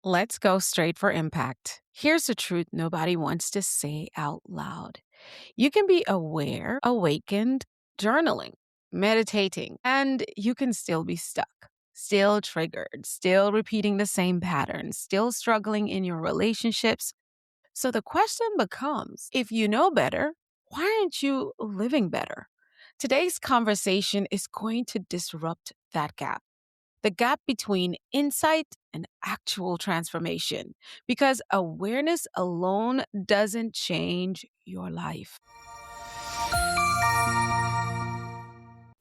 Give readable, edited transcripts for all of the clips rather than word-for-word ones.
Let's go straight for impact. Here's the truth nobody wants to say out loud. You can be aware, awakened, journaling, meditating, and you can still be stuck, still triggered, still repeating the same patterns, still struggling in your relationships. So the question becomes, if you know better, why aren't you living better? Today's conversation is going to disrupt that gap, the gap between insight and actual transformation, because awareness alone doesn't change your life.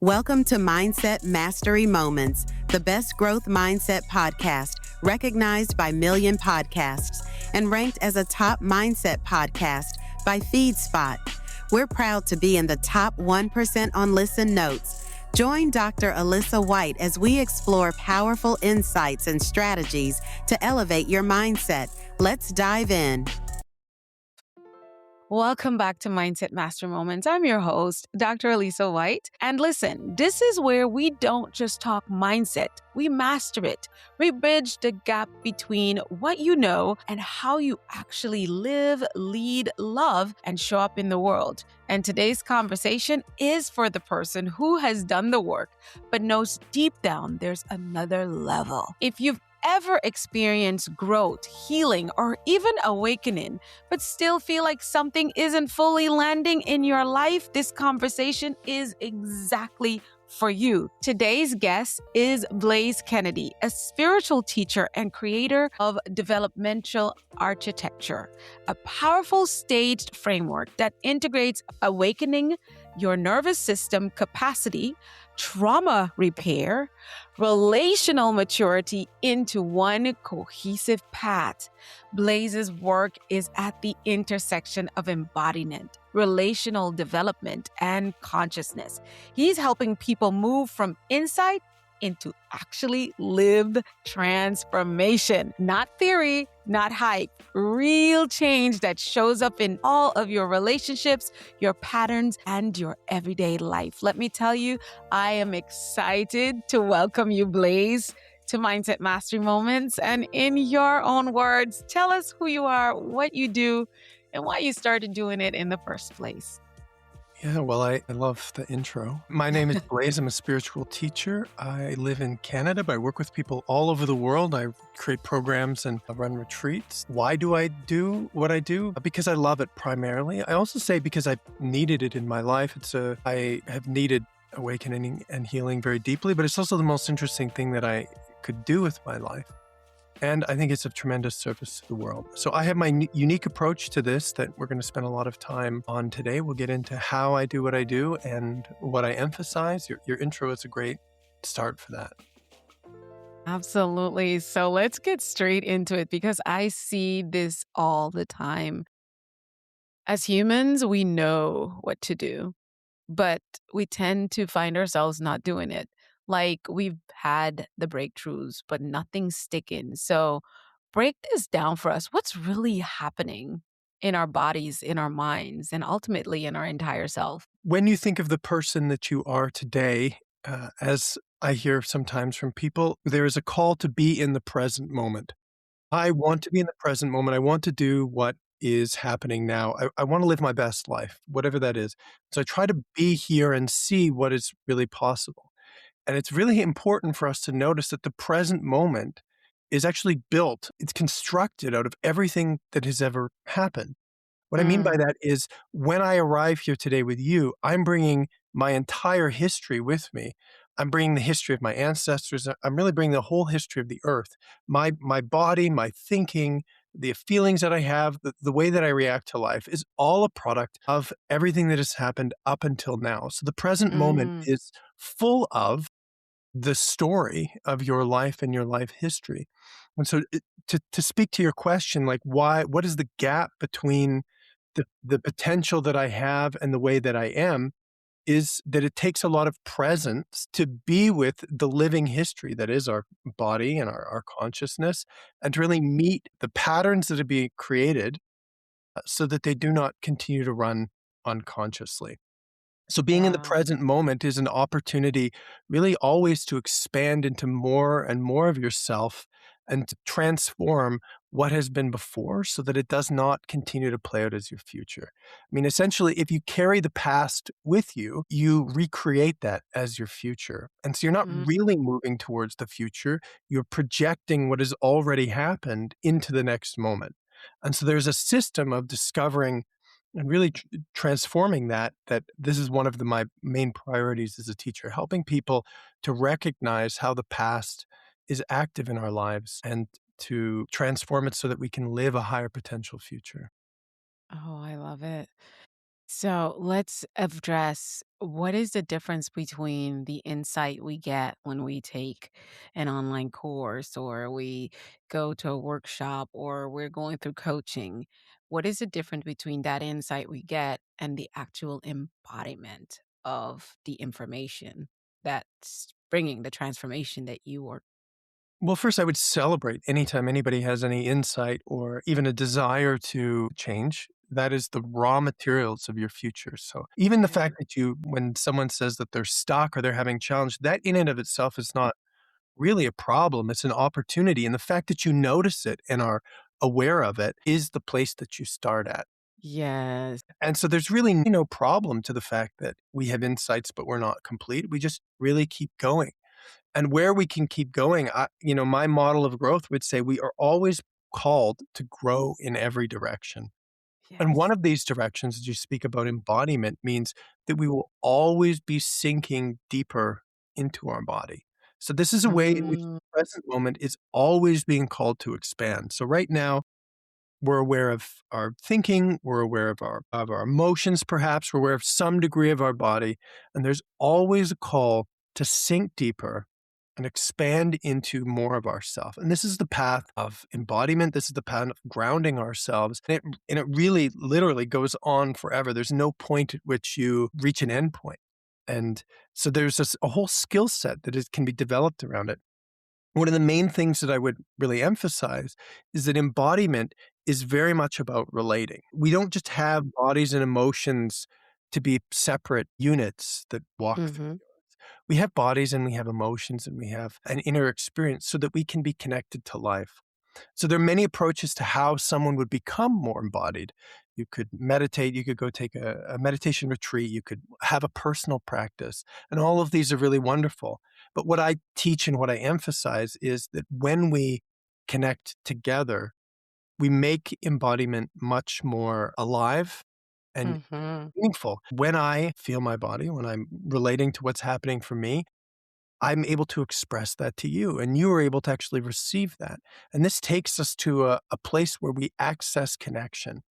Welcome to Mindset Mastery Moments, the best growth mindset podcast, recognized by Million Podcasts and ranked as a top mindset podcast by FeedSpot. We're proud to be in the top 1% on Listen Notes. Join Dr. Alisa Whyte as we explore powerful insights and strategies to elevate your mindset. Let's dive in. Welcome back to Mindset Master Moments. I'm your host, Dr. Alisa Whyte. And listen, this is where we don't just talk mindset, we master it. We bridge the gap between what you know and how you actually live, lead, love, and show up in the world. And today's conversation is for the person who has done the work, but knows deep down there's another level. If you've ever experienced growth, healing, or even awakening, but still feel like something isn't fully landing in your life, this conversation is exactly for you. Today's guest is Blaise Kennedy, a spiritual teacher and creator of Developmental Architecture, a powerful staged framework that integrates awakening your nervous system capacity, trauma repair, relational maturity into one cohesive path. Blaise's work is at the intersection of embodiment, relational development, and consciousness. He's helping people move from insight into actually lived transformation. Not theory, not hype. Real change that shows up in all of your relationships, your patterns, and your everyday life. Let me tell you, I am excited to welcome you, Blaise, to Mindset Mastery Moments. And in your own words, tell us who you are, what you do, and why you started doing it in the first place. Yeah, well, I love the intro. My name is Blaise. I'm a spiritual teacher. I live in Canada, but I work with people all over the world. I create programs and run retreats. Why do I do what I do? Because I love it primarily. I also say because I've needed it in my life. I have needed awakening and healing very deeply, but it's also the most interesting thing that I could do with my life. And I think it's of tremendous service to the world. So I have my unique approach to this that we're going to spend a lot of time on today. We'll get into how I do what I do and what I emphasize. Your intro is a great start for that. Absolutely. So let's get straight into it because I see this all the time. As humans, we know what to do, but we tend to find ourselves not doing it. Like we've had the breakthroughs, but nothing's sticking. So break this down for us. What's really happening in our bodies, in our minds, and ultimately in our entire self? When you think of the person that you are today, as I hear sometimes from people, there is a call to be in the present moment. I want to be in the present moment. I want to do what is happening now. I want to live my best life, whatever that is. So I try to be here and see what is really possible. And it's really important for us to notice that the present moment is actually built, it's constructed out of everything that has ever happened. What I mean by that is when I arrive here today with you, I'm bringing my entire history with me. I'm bringing the history of my ancestors. I'm really bringing the whole history of the earth, my body, my thinking, the feelings that I have, the way that I react to life is all a product of everything that has happened up until now. So the present moment is full of the story of your life and your life history. And so to speak to your question, like what is the gap between the potential that I have and the way that I am, is that it takes a lot of presence to be with the living history that is our body and our consciousness, and to really meet the patterns that are being created so that they do not continue to run unconsciously. So being in the present moment is an opportunity really always to expand into more and more of yourself and to transform what has been before so that it does not continue to play out as your future. I mean, essentially, if you carry the past with you, you recreate that as your future. And so you're not Mm. really moving towards the future, you're projecting what has already happened into the next moment. And so there's a system of discovering and really transforming that this is one of my main priorities as a teacher, helping people to recognize how the past is active in our lives and to transform it so that we can live a higher potential future. Oh, I love it. So let's address what is the difference between the insight we get when we take an online course or we go to a workshop or we're going through coaching? What is the difference between that insight we get and the actual embodiment of the information that's bringing the transformation that you are? Well, first, I would celebrate anytime anybody has any insight or even a desire to change. That is the raw materials of your future. So, even the fact that when someone says that they're stuck or they're having challenge, that in and of itself is not really a problem. It's an opportunity. And the fact that you notice it and are aware of it is the place that you start at. Yes. And so there's really no problem to the fact that we have insights, but we're not complete. We just really keep going. And where we can keep going, my model of growth would say we are always called to grow in every direction. And one Yes. of these directions, as you speak about embodiment, means that we will always be sinking deeper into our body. So this is a way in which Mm, the present moment is always being called to expand. So right now, we're aware of our thinking, we're aware of our emotions perhaps, we're aware of some degree of our body, and there's always a call to sink deeper and expand into more of ourself. And this is the path of embodiment, this is the path of grounding ourselves. And it really literally goes on forever. There's no point at which you reach an end point. And so there's a whole skill set that can be developed around it. One of the main things that I would really emphasize is that embodiment is very much about relating. We don't just have bodies and emotions to be separate units that walk through. mhm. We have bodies and we have emotions and we have an inner experience so that we can be connected to life. So there are many approaches to how someone would become more embodied. You could meditate, you could go take a meditation retreat, you could have a personal practice, and all of these are really wonderful. But what I teach and what I emphasize is that when we connect together, we make embodiment much more alive and Mhm. meaningful. When I feel my body, when I'm relating to what's happening for me, I'm able to express that to you, and you are able to actually receive that. And this takes us to a place where we access connection.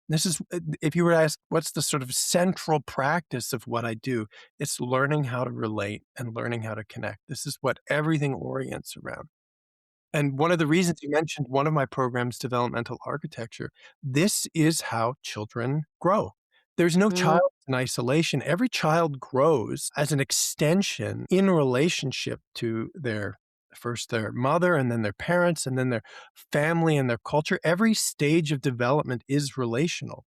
This is, if you were to ask, what's the sort of central practice of what I do? It's learning how to relate and learning how to connect. This is what everything orients around. And one of the reasons you mentioned one of my programs, Developmental Architecture, this is how children grow. There's no Mm, child in isolation. Every child grows as an extension in relationship to their mother and then their parents and then their family and their culture. Every stage of development is relational.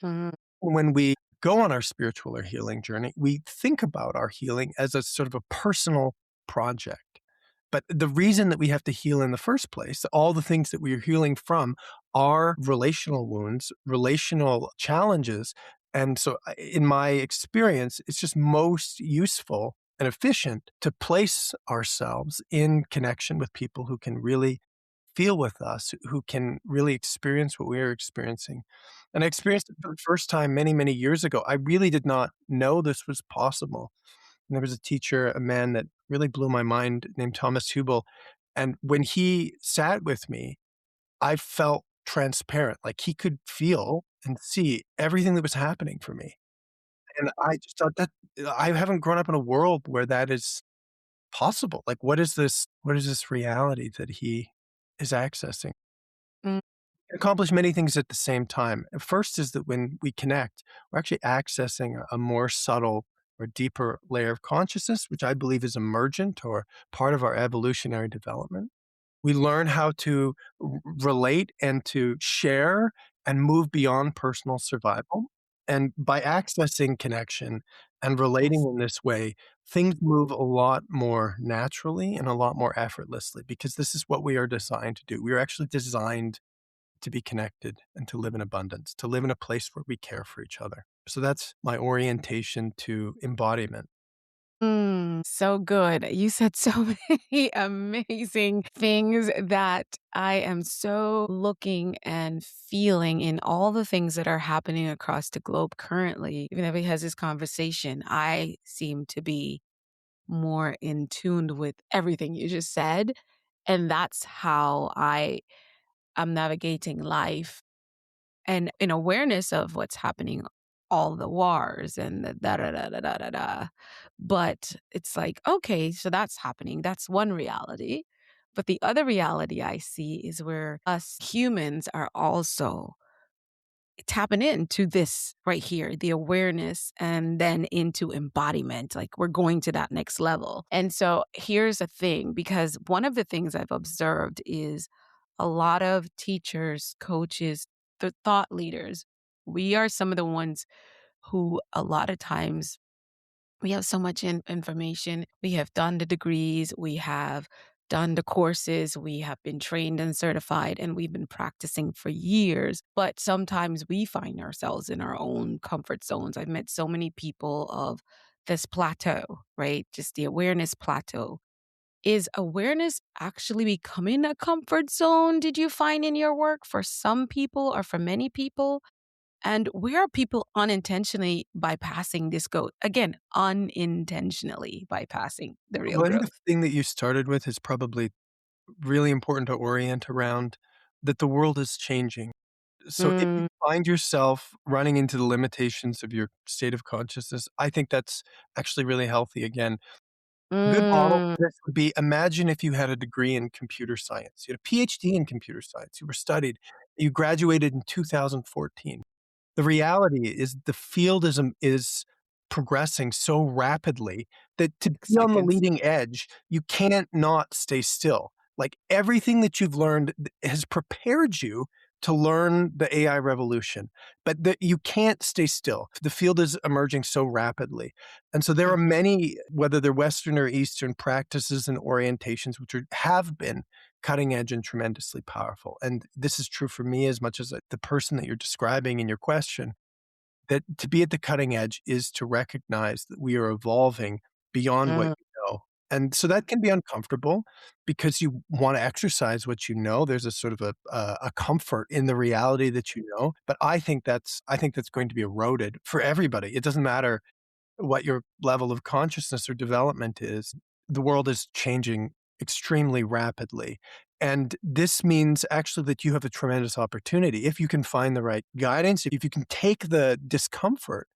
mhm. When we go on our spiritual or healing journey, we think about our healing as a sort of a personal project. But the reason that we have to heal in the first place, all the things that we are healing from are relational wounds, relational challenges. And so, in my experience, it's just most useful and efficient to place ourselves in connection with people who can really feel with us, who can really experience what we're experiencing. And I experienced it for the first time many, many years ago. I really did not know this was possible. And there was a teacher, a man that really blew my mind named Thomas Hubel. And when he sat with me, I felt transparent, like he could feel and see everything that was happening for me. And I just thought that I haven't grown up in a world where that is possible. Like, what is this reality that he is accessing? Mm, Accomplish many things at the same time. First is that when we connect, we're actually accessing a more subtle or deeper layer of consciousness, which I believe is emergent or part of our evolutionary development. We learn how to relate and to share and move beyond personal survival. And by accessing connection and relating Yes. in this way, things move a lot more naturally and a lot more effortlessly because this is what we are designed to do. We are actually designed to be connected and to live in abundance, to live in a place where we care for each other. So that's my orientation to embodiment. So good. You said so many amazing things that I am so looking and feeling in all the things that are happening across the globe currently. Even if he has this conversation, I seem to be more in tune with everything you just said. And that's how I am navigating life and in awareness of what's happening, all the wars and the da da da da da da da. But it's like, okay, so that's happening. That's one reality. But the other reality I see is where us humans are also tapping into this right here, the awareness, and then into embodiment. Like we're going to that next level. And so here's the thing, because one of the things I've observed is a lot of teachers, coaches, the thought leaders, we are some of the ones who a lot of times we have so much information. We have done the degrees, we have done the courses, we have been trained and certified, and we've been practicing for years. But sometimes we find ourselves in our own comfort zones. I've met so many people of this plateau, right? Just the awareness plateau. Is awareness actually becoming a comfort zone, did you find in your work for some people or for many people? And where are people unintentionally bypassing this goat? Again, unintentionally bypassing the real Well, I think the growth. thing that you started with is probably really important to orient around that the world is changing. So if you Mm, find yourself running into the limitations of your state of consciousness, I think that's actually really healthy. Again, a good model mm, for this would be imagine if you had a degree in computer science. You had a PhD in computer science. You were studied. You graduated in 2014. The reality is the field is progressing so rapidly that to be on the seconds. leading edge, you can't not stay still. Like, everything that you've learned has prepared you to learn the AI revolution, but that you can't stay still. The field is emerging so rapidly. And so there are Mhm, many, whether they're Western or Eastern practices and orientations, which have been cutting edge and tremendously powerful. And this is true for me as much as the person that you're describing in your question, that to be at the cutting edge is to recognize that we are evolving beyond what mm, you know. And so that can be uncomfortable because you want to exercise what you know. There's a sort of a comfort in the reality that you know. But I think that's going to be eroded for everybody. It doesn't matter what your level of consciousness or development is. The world is changing extremely rapidly. And this means actually that you have a tremendous opportunity if you can find the right guidance, if you can take the discomfort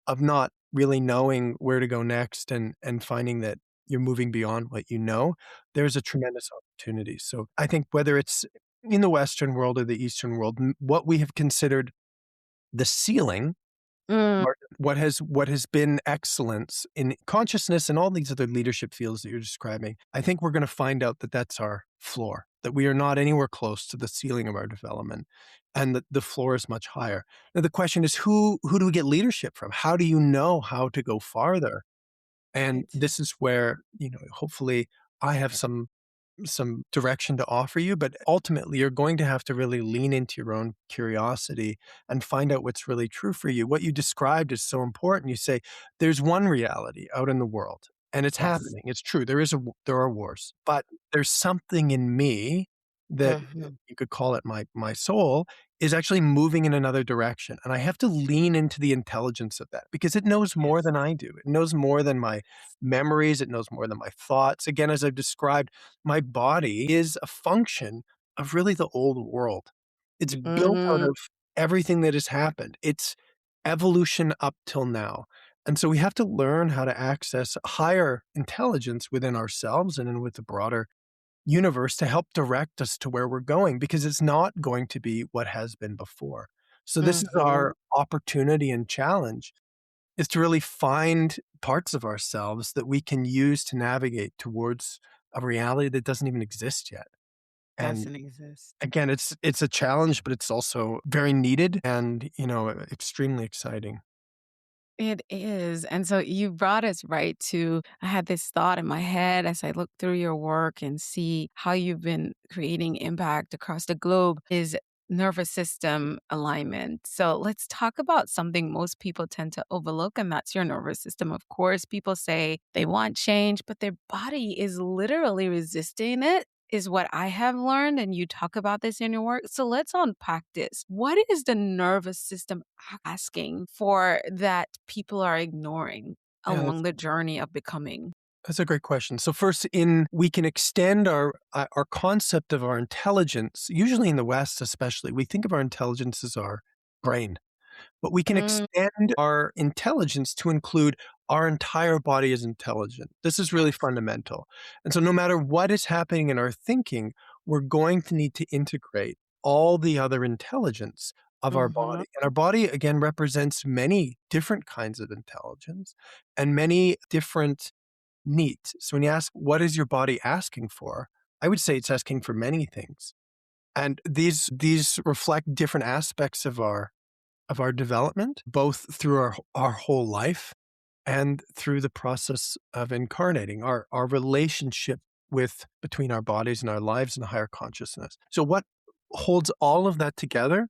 of not really knowing where to go next and finding that you're moving beyond what you know, there's a tremendous opportunity. So I think whether it's in the Western world or the Eastern world, what we have considered the ceiling, mm, what has been excellence in consciousness and all these other leadership fields that you're describing, I think we're going to find out that that's our floor, that we are not anywhere close to the ceiling of our development, and that the floor is much higher. Now the question is, who do we get leadership from? How do you know how to go farther? And right. this is where, hopefully I have some direction to offer you, but ultimately you're going to have to really lean into your own curiosity and find out what's really true for you. What you described is so important. You say there's one reality out in the world and it's Yes. happening. It's true. There are wars, but there's something in me that Mhm. you could call it my soul is actually moving in another direction. And I have to lean into the intelligence of that because it knows more Yes. than I do. It knows more than my memories. It knows more than my thoughts. Again, as I've described, my body is a function of really the old world. It's built out Mhm. of everything that has happened. It's evolution up till now. And so we have to learn how to access higher intelligence within ourselves and then with the broader universe to help direct us to where we're going because it's not going to be what has been before. So this is Mhm. our opportunity and challenge, is to really find parts of ourselves that we can use to navigate towards a reality that doesn't even exist yet. And Doesn't exist. again, it's a challenge, but it's also very needed and, extremely exciting. It is. And so you brought us right to I had this thought in my head as I look through your work and see how you've been creating impact across the globe is nervous system alignment. So let's talk about something most people tend to overlook, and that's your nervous system. Of course, people say they want change, but their body is literally resisting it. Is what I have learned, and you talk about this in your work. So let's unpack this. What is the nervous system asking for that people are ignoring Yeah, along the journey of becoming? that's a great question. So first, in we can extend our concept of our intelligence. Usually in the West, especially, we think of our intelligence as our brain. But we can Mm, extend our intelligence to include our entire body is intelligent. This is really fundamental. And so no matter what is happening in our thinking, we're going to need to integrate all the other intelligence of our mhm, body. And our body, again, represents many different kinds of intelligence and many different needs. So when you ask, what is your body asking for? I would say it's asking for many things. And these reflect different aspects of our development, both through our whole life and through the process of incarnating our relationship with between our bodies and our lives and the higher consciousness. So what holds all of that together,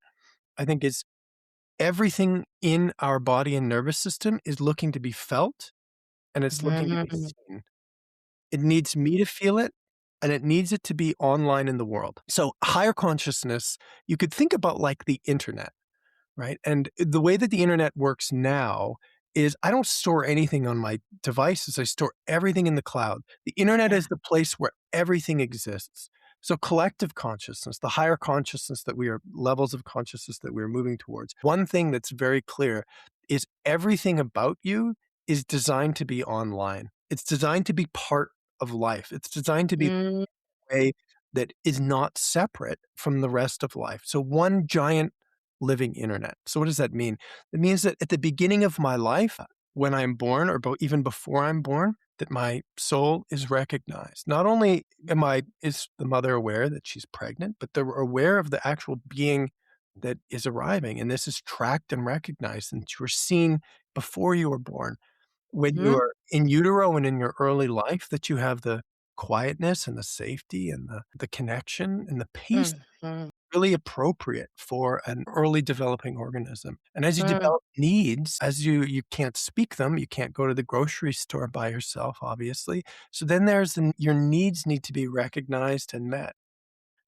I think, is everything in our body and nervous system is looking to be felt and it's looking to be mhm, seen. It needs me to feel it and it needs it to be online in the world. So higher consciousness, you could think about like the internet. Right? And the way that the internet works now is I don't store anything on my devices. I store everything in the cloud. The internet yeah, is the place where everything exists. So collective consciousness, the higher consciousness that we are levels of consciousness that we're moving towards. One thing that's very clear is everything about you is designed to be online. It's designed to be part of life. It's designed to be mm, way that is not separate from the rest of life. So one giant living internet. So what does that mean? It means that at the beginning of my life, when I'm born or even before I'm born, that my soul is recognized. Not only is the mother aware that she's pregnant, but they're aware of the actual being that is arriving. And this is tracked and recognized and you're seen before you were born when you mhm, are in utero and in your early life that you have the quietness and the safety and the connection and the peace mhm, really appropriate for an early developing organism. And as you mm, develop needs, as you can't speak them, you can't go to the grocery store by yourself, obviously. So then your needs need to be recognized and met.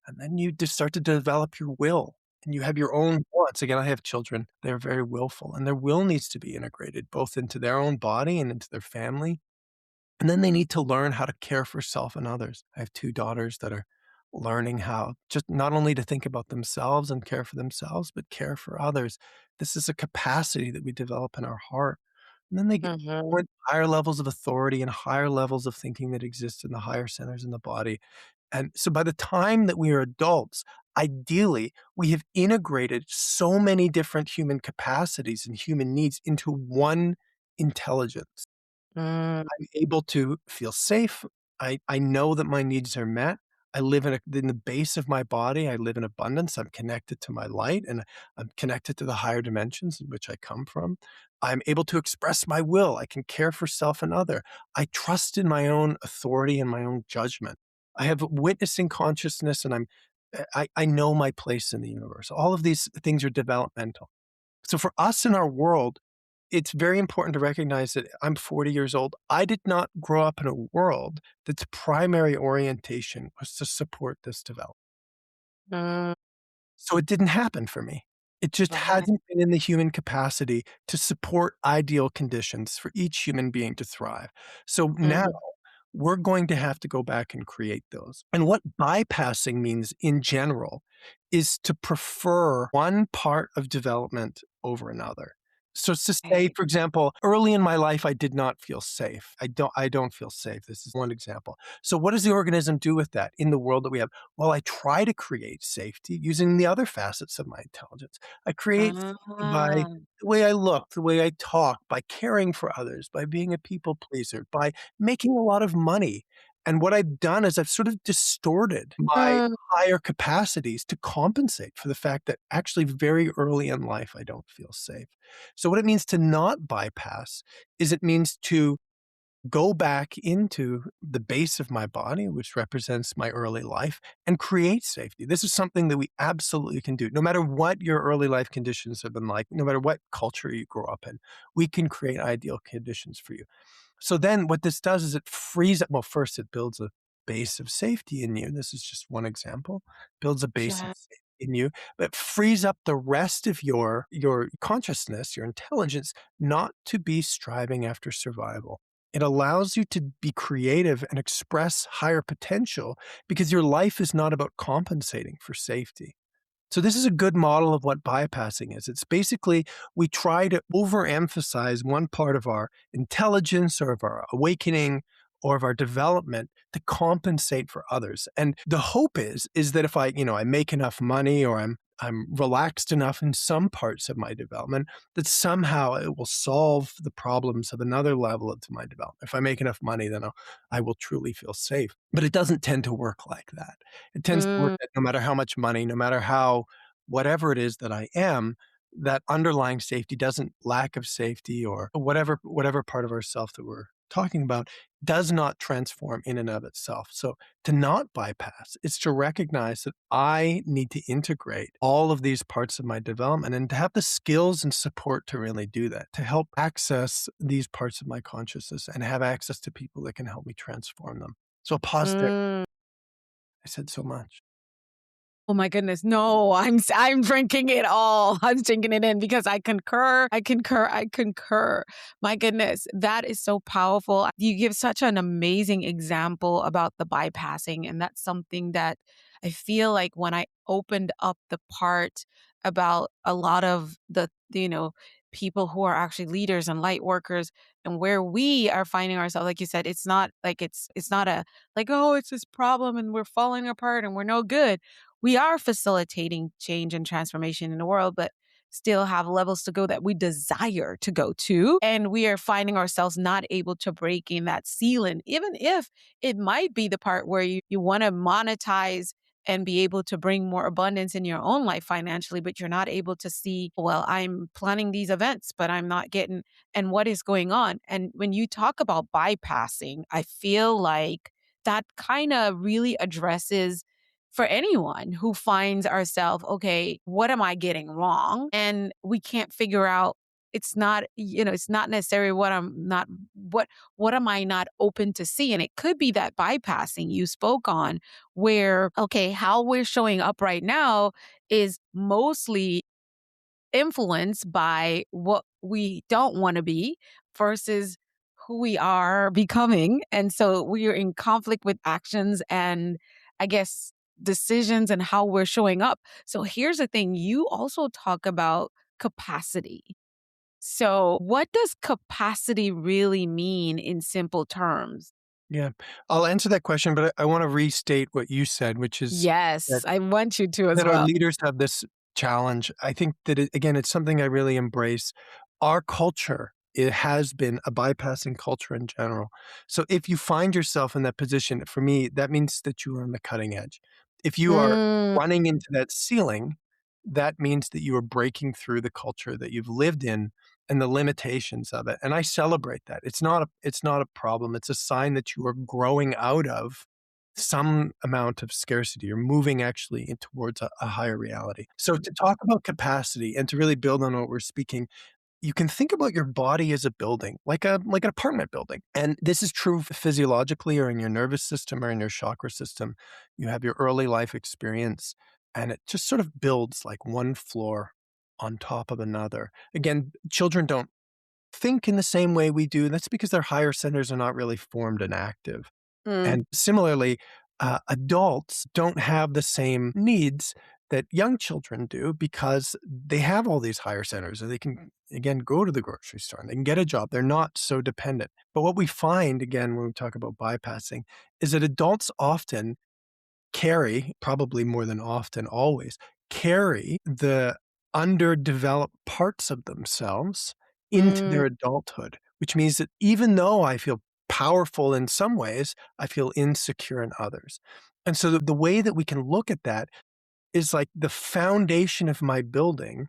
And then you just start to develop your will and you have your own wants. Again, I have children. They're very willful and their will needs to be integrated both into their own body and into their family. And then they need to learn how to care for self and others. I have 2 daughters that are learning how just not only to think about themselves and care for themselves, but care for others. This is a capacity that we develop in our heart. And then they get mhm, more higher levels of authority and higher levels of thinking that exist in the higher centers in the body. And so by the time that we are adults, ideally, we have integrated so many different human capacities and human needs into one intelligence. mm, I'm able to feel safe. I know that my needs are met. I live in the base of my body, I live in abundance. I'm connected to my light, and I'm connected to the higher dimensions in which I come from. I'm able to express my will. I can care for self and other. I trust in my own authority and my own judgment. I have witnessing consciousness, and I know my place in the universe. All of these things are developmental. So for us in our world, it's very important to recognize that I'm 40 years old. I did not grow up in a world that's primary orientation was to support this development. mm, So it didn't happen for me. It just right, hasn't been in the human capacity to support ideal conditions for each human being to thrive. So now mhm, we're going to have to go back and create those. And what bypassing means in general is to prefer one part of development over another. So it's to say, right, for example, early in my life, I did not feel safe. I don't feel safe. This is one example. So what does the organism do with that in the world that we have? Well, I try to create safety using the other facets of my intelligence. I create safety by ah, the way I look, the way I talk, by caring for others, by being a people pleaser, by making a lot of money. And what I've done is I've sort of distorted my Mm, higher capacities to compensate for the fact that actually very early in life, I don't feel safe. So what it means to not bypass is it means to go back into the base of my body, which represents my early life, and create safety. This is something that we absolutely can do. No matter what your early life conditions have been like, no matter what culture you grew up in, we can create ideal conditions for you. So then what this does is it frees up, well, first it builds a base of safety in you. This is just one example. Builds a base of yeah. safety in you, but frees up the rest of your consciousness, your intelligence, not to be striving after survival. It allows you to be creative and express higher potential because your life is not about compensating for safety. So this is a good model of what bypassing is. It's basically we try to overemphasize one part of our intelligence or of our awakening or of our development to compensate for others. And the hope is that if I make enough money or I'm relaxed enough in some parts of my development that somehow it will solve the problems of another level of my development. If I make enough money, then I will truly feel safe. But it doesn't tend to work like that. It tends to work Mm, that no matter how much money, no matter how whatever it is that I am, that underlying safety doesn't lack of safety or whatever part of ourself that we're talking about does not transform in and of itself. So to not bypass is to recognize that I need to integrate all of these parts of my development and to have the skills and support to really do that, to help access these parts of my consciousness and have access to people that can help me transform them. So I'll pause there. mm. I said so much. Oh my goodness. No, I'm drinking it all. I'm drinking it in because I concur. I concur. I concur. My goodness, that is so powerful. You give such an amazing example about the bypassing. And that's something that I feel like when I opened up the part about a lot of the people who are actually leaders and light workers and where we are finding ourselves, like you said, it's not like it's not a like, oh, it's this problem and we're falling apart and we're no good. We are facilitating change and transformation in the world, but still have levels to go that we desire to go to. And we are finding ourselves not able to break in that ceiling, even if it might be the part where you want to monetize and be able to bring more abundance in your own life financially, but you're not able to see, well, I'm planning these events, but I'm not getting, and what is going on. And when you talk about bypassing, I feel like that kind of really addresses for anyone who finds ourselves, okay, what am I getting wrong? And we can't figure out it's not necessarily what am I not open to see? And it could be that bypassing you spoke on where, okay, how we're showing up right now is mostly influenced by what we don't want to be versus who we are becoming. And so we are in conflict with actions and I guess decisions and how we're showing up. So here's the thing, you also talk about capacity. So what does capacity really mean in simple terms? Yeah. I'll answer that question, but I wanna restate what you said, which is Yes, that I want you to as that our well. leaders have this challenge. I think that again, it's something I really embrace. Our culture, it has been a bypassing culture in general. So if you find yourself in that position, for me, that means that you are on the cutting edge. If you are Mm, running into that ceiling, that means that you are breaking through the culture that you've lived in and the limitations of it. And I celebrate that. It's not a problem. It's a sign that you are growing out of some amount of scarcity. You're moving actually towards a higher reality. So to talk about capacity and to really build on what we're speaking, you can think about your body as a building, like an apartment building. And this is true physiologically or in your nervous system or in your chakra system. You have your early life experience and it just sort of builds like one floor on top of another. Again, children don't think in the same way we do. That's because their higher centers are not really formed and active. mm, And similarly, adults don't have the same needs that young children do because they have all these higher centers and they can, again, go to the grocery store and they can get a job. They're not so dependent. But what we find, again, when we talk about bypassing, is that adults often carry, probably more than often, always, carry the underdeveloped parts of themselves into mm, their adulthood, which means that even though I feel powerful in some ways, I feel insecure in others. And so the way that we can look at that is like the foundation of my building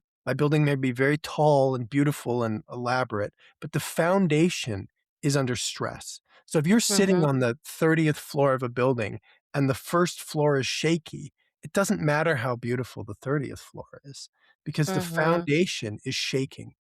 may be very tall and beautiful and elaborate, but the foundation is under stress. So if you're sitting Mhm. on the 30th floor of a building and the first floor is shaky, it doesn't matter how beautiful the 30th floor is because the Mhm. foundation is shaking.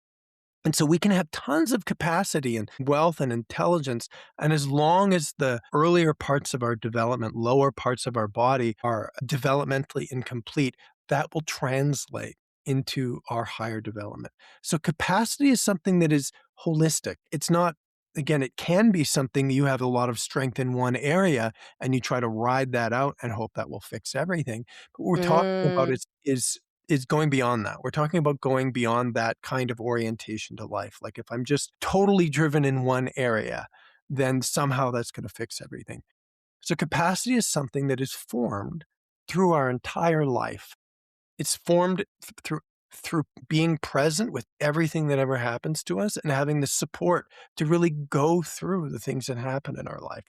And so we can have tons of capacity and wealth and intelligence. And as long as the earlier parts of our development, lower parts of our body are developmentally incomplete, that will translate into our higher development. So capacity is something that is holistic. It's not, again, it can be something you have a lot of strength in one area and you try to ride that out and hope that will fix everything. But what we're talking about Mm. is going beyond that. We're talking about going beyond that kind of orientation to life. Like if I'm just totally driven in one area, then somehow that's going to fix everything. So capacity is something that is formed through our entire life. It's formed through being present with everything that ever happens to us and having the support to really go through the things that happen in our life.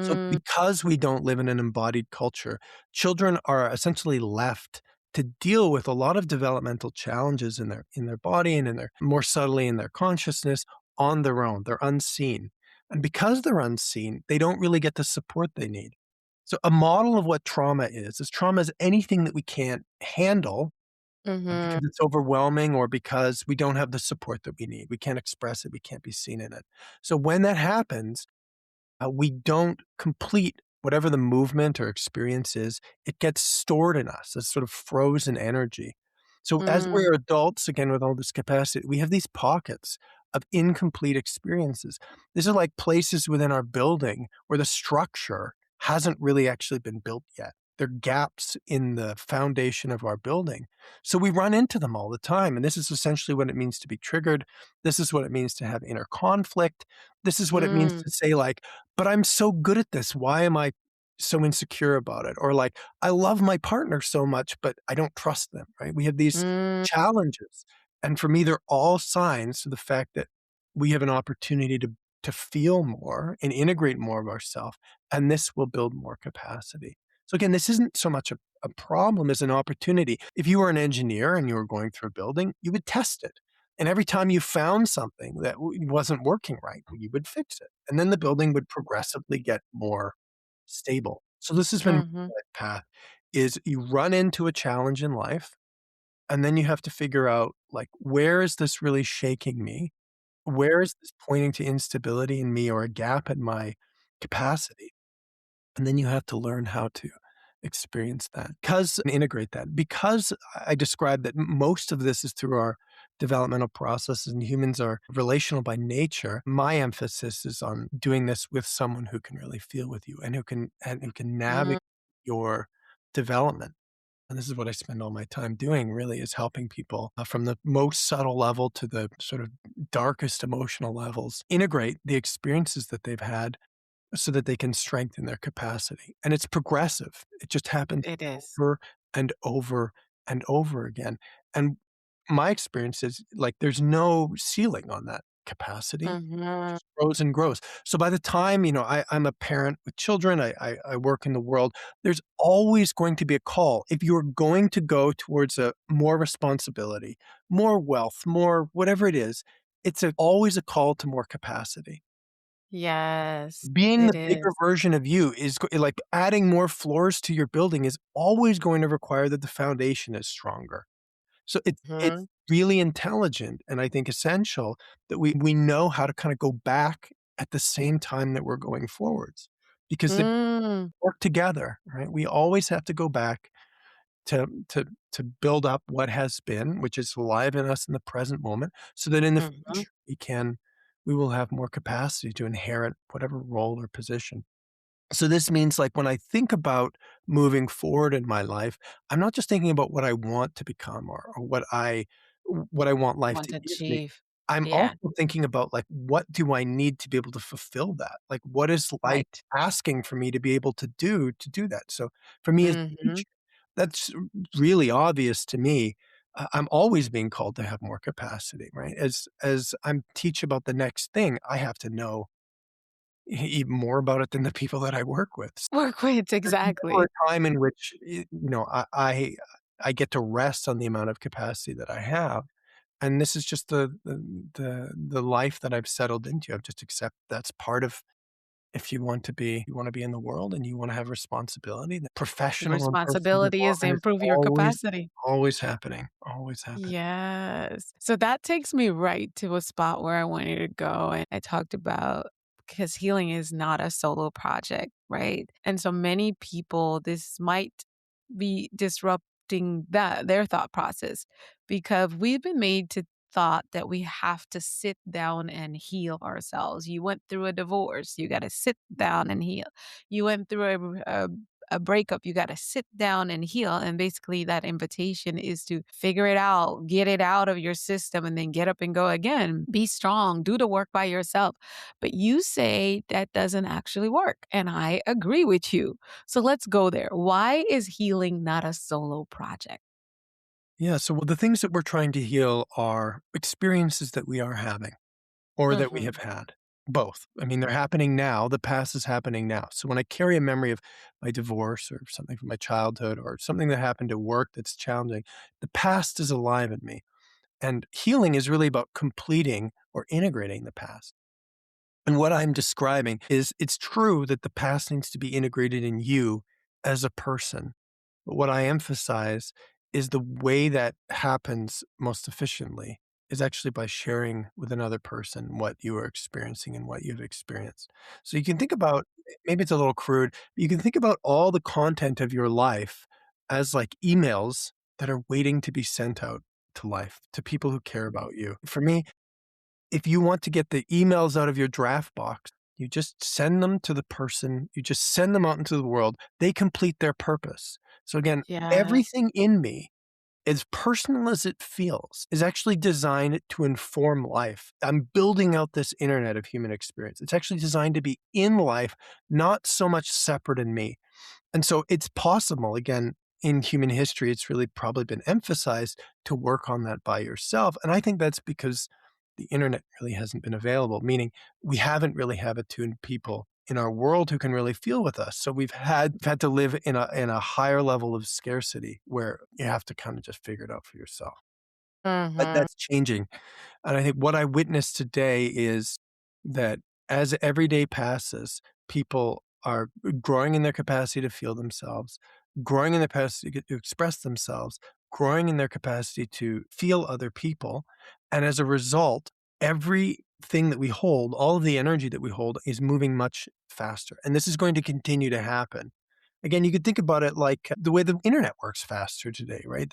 So Mhm. because we don't live in an embodied culture, children are essentially left to deal with a lot of developmental challenges in their body and in their more subtly in their consciousness on their own. They're unseen. And because they're unseen, they don't really get the support they need. So a model of what trauma is anything that we can't handle Mhm. because it's overwhelming or because we don't have the support that we need. We can't express it, we can't be seen in it. So when that happens, we don't complete whatever the movement or experience is, it gets stored in us as sort of frozen energy. So as Mm. we're adults, again, with all this capacity, we have these pockets of incomplete experiences. These are like places within our building where the structure hasn't really actually been built yet. They're gaps in the foundation of our building. So we run into them all the time. And this is essentially what it means to be triggered. This is what it means to have inner conflict. This is what it means Mm. to say, like, but I'm so good at this. Why am I so insecure about it? Or like, I love my partner so much, but I don't trust them, right? We have these Mm. challenges. And for me, they're all signs to the fact that we have an opportunity to feel more and integrate more of ourselves. And this will build more capacity. So again, this isn't so much a problem as an opportunity. If you were an engineer and you were going through a building, you would test it. And every time you found something that wasn't working right, you would fix it. And then the building would progressively get more stable. So this has been Mhm. my path is you run into a challenge in life and then you have to figure out like where is this really shaking me? Where is this pointing to instability in me or a gap in my capacity? And then you have to learn how to experience that because and integrate that. Because I described that most of this is through our developmental processes and humans are relational by nature, my emphasis is on doing this with someone who can really feel with you and who can Mm. navigate your development. And this is what I spend all my time doing really is helping people from the most subtle level to the sort of darkest emotional levels integrate the experiences that they've had so that they can strengthen their capacity. And it's progressive. It just happens It is. over and over and over again. And my experience is like there's no ceiling on that capacity. It Mhm. just grows and grows. So by the time, I'm a parent with children, I work in the world, there's always going to be a call. If you're going to go towards a more responsibility, more wealth, more whatever it is, always a call to more capacity. Yes, Being it the bigger is. version of you is like adding more floors to your building is always going to require that the foundation is stronger. So it's Mhm. really intelligent and I think essential that we know how to kind of go back at the same time that we're going forwards because they Mm. work together, right? We always have to go back to build up what has been, which is alive in us in the present moment, so that in the Mhm. future we will have more capacity to inherit whatever role or position. So this means like when I think about moving forward in my life, I'm not just thinking about what I want to become or what I want life Want to to give me. achieve. I'm Yeah. also thinking about like what do I need to be able to fulfill that? Like what is life Right. asking for me to be able to do that? So for me as a Mhm. teacher, that's really obvious to me. I'm always being called to have more capacity, right? As I'm teach about the next thing, I have to know even more about it than the people that I work with. Work with, There's never exactly. a time in which, I get to rest on the amount of capacity that I have, and this is just the life that I've settled into. I've just accept that's part of if you wanna be in the world and you wanna have responsibility, the The professional and personal responsibility is to development is improve your capacity. always happening, always happening. Yes. So that takes me right to a spot where I wanted to go. And I talked about because healing is not a solo project, right? And so many people, this might be disrupting their thought process because we've been made to thought that we have to sit down and heal ourselves. You went through a divorce, you got to sit down and heal. You went through a breakup, you got to sit down and heal. And basically, that invitation is to figure it out, get it out of your system, and then get up and go again. Be strong, do the work by yourself. But you say that doesn't actually work. And I agree with you. So let's go there. Why is healing not a solo project? Yeah, so, well, the things that we're trying to heal are experiences that we are having or that we have Hmm. had, both. I mean, they're happening now, the past is happening now. So when I carry a memory of my divorce or something from my childhood or something that happened at work that's challenging, the past is alive in me, and healing is really about completing or integrating the past. And what I'm describing is it's true that the past needs to be integrated in you as a person. But what I emphasize is the way that happens most efficiently is actually by sharing with another person what you are experiencing and what you've experienced. So you can think about, maybe it's a little crude, but you can think about all the content of your life as like emails that are waiting to be sent out to life, to people who care about you. For me, if you want to get the emails out of your draft box, you just send them to the person, you just send them out into the world. They complete their purpose. So again, Yes. everything in me, as personal as it feels, is actually designed to inform life. I'm building out this internet of human experience. It's actually designed to be in life, not so much separate in me. And so it's possible, again, in human history, it's really probably been emphasized to work on that by yourself. And I think that's because the internet really hasn't been available, meaning we haven't really have attuned people in our world who can really feel with us. So we've had to live in a higher level of scarcity where you have to kind of just figure it out for yourself. But Hmm. that's changing. And I think what I witness today is that as every day passes, people are growing in their capacity to feel themselves, growing in their capacity to express themselves, growing in their capacity to feel other people. And as a result, everything that we hold, all of the energy that we hold, is moving much faster. And this is going to continue to happen. Again, you could think about it like the way the internet works faster today, right?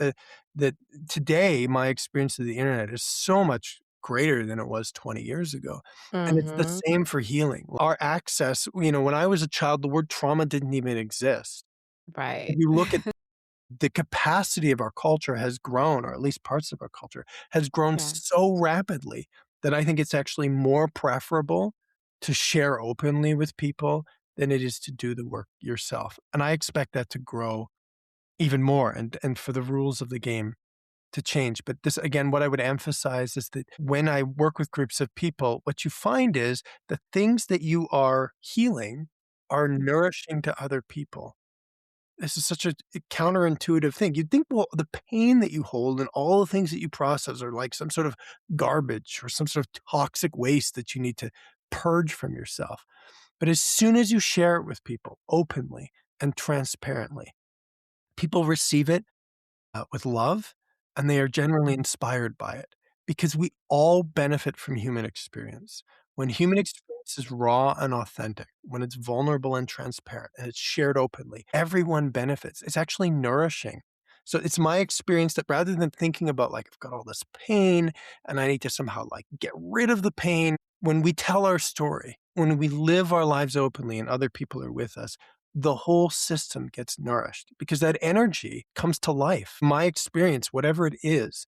That today, my experience of the internet is so much greater than it was 20 years ago. And it's the Hmm. same for healing. Our access, when I was a child, the word trauma didn't even exist. If Right. you look at the capacity of our culture has grown, or at least parts of our culture, has grown Yeah. so rapidly that I think it's actually more preferable to share openly with people than it is to do the work yourself. And I expect that to grow even more and for the rules of the game to change. But this, again, what I would emphasize is that when I work with groups of people, what you find is the things that you are healing are nourishing to other people. This is such a counterintuitive thing. You'd think, well, the pain that you hold and all the things that you process are like some sort of garbage or some sort of toxic waste that you need to purge from yourself. But as soon as you share it with people openly and transparently, people receive it with love, and they are generally inspired by it because we all benefit from human experience. When human experience is raw and authentic, when it's vulnerable and transparent, and it's shared openly, everyone benefits. It's actually nourishing. So it's my experience that rather than thinking about like I've got all this pain and I need to somehow like get rid of the pain, when we tell our story, when we live our lives openly and other people are with us, the whole system gets nourished because that energy comes to life. My experience, whatever it is,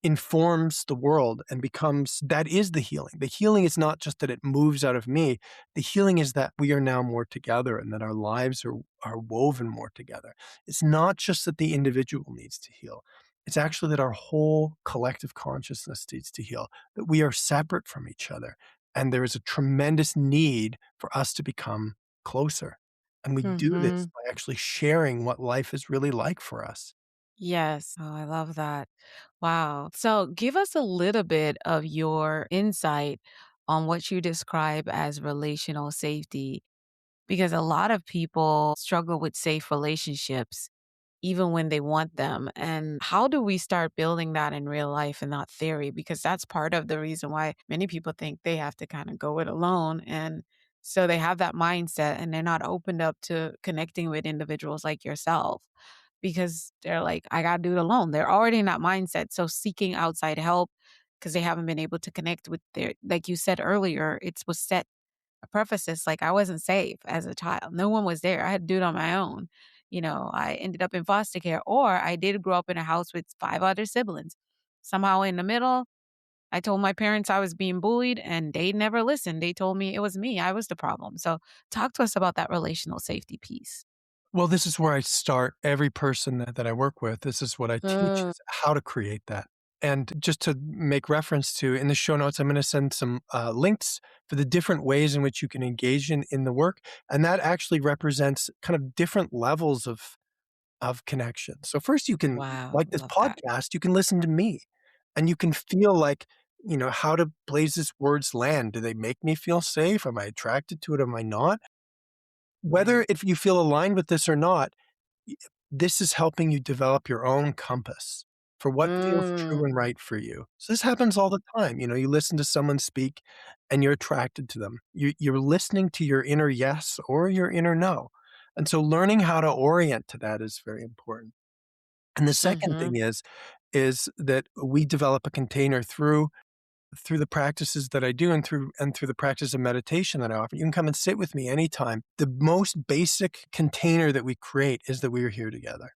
informs the world and becomes that is the healing. The healing is not just that it moves out of me. The healing is that we are now more together and that our lives are woven more together. It's not just that the individual needs to heal. It's actually that our whole collective consciousness needs to heal, that we are separate from each other. And there is a tremendous need for us to become closer. And we do this Mhm. by actually sharing what life is really like for us. Yes. Oh, I love that. Wow. So give us a little bit of your insight on what you describe as relational safety, because a lot of people struggle with safe relationships even when they want them. And how do we start building that in real life and not theory? Because that's part of the reason why many people think they have to kind of go it alone. And so they have that mindset and they're not opened up to connecting with individuals like yourself because they're like, I got to do it alone. They're already in that mindset. So seeking outside help because they haven't been able to connect with their, like you said earlier, it was set a preface like I wasn't safe as a child. No one was there. I had to do it on my own. I ended up in foster care, or I did grow up in a house with 5 other siblings. Somehow in the middle, I told my parents I was being bullied and they never listened. They told me it was me. I was the problem. So talk to us about that relational safety piece. Well, this is where I start every person that I work with. This is what I teach Mm, is how to create that. And just to make reference to, in the show notes, I'm going to send some links for the different ways in which you can engage in the work. And that actually represents kind of different levels of connection. So first you can, wow. like this Love that. podcast, you can listen to me and you can feel like, how do Blaise's words land? Do they make me feel safe? Am I attracted to it? Am I not? Right. Whether if you feel aligned with this or not, y this is helping you develop your own compass for what feels true and Mm, right for you. So this happens all the time, you listen to someone speak and you're attracted to them. You're listening to your inner yes or your inner no. And so learning how to orient to that is very important. And the second mm-hmm. thing is that we develop a container through the practices that I do and through the practice of meditation that I offer. You can come and sit with me anytime. The most basic container that we create is that we are here together.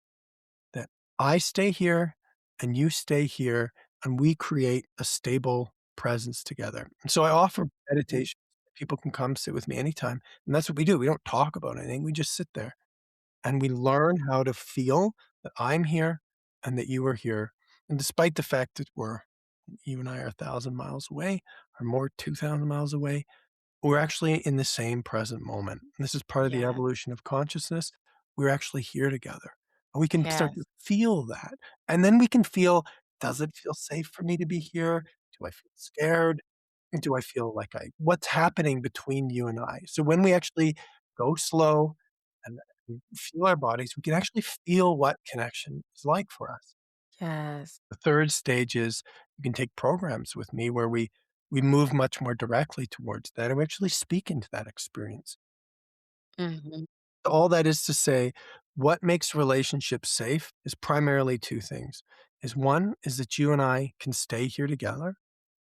That I stay here and you stay here and we create a stable presence together. And so I offer meditation. People can come sit with me anytime. And that's what we do. We don't talk about anything. We just sit there and we learn how to feel that I'm here and that you are here. And despite the fact that you and I are 1,000 miles away or more, 2,000 miles away, we're actually in the same present moment. And this is part of the Yeah. evolution of consciousness. We're actually here together. And we can start to Yes. feel that. And then we can feel, does it feel safe for me to be here? Do I feel scared? Do I feel like what's happening between you and I? So when we actually go slow and feel our bodies, we can actually feel what connection is like for us. Yes. The third stage is you can take programs with me where we move much more directly towards that and we actually speak into that experience. Hmm. All that is to say, what makes relationships safe is primarily two things. Is one is that you and I can stay here together.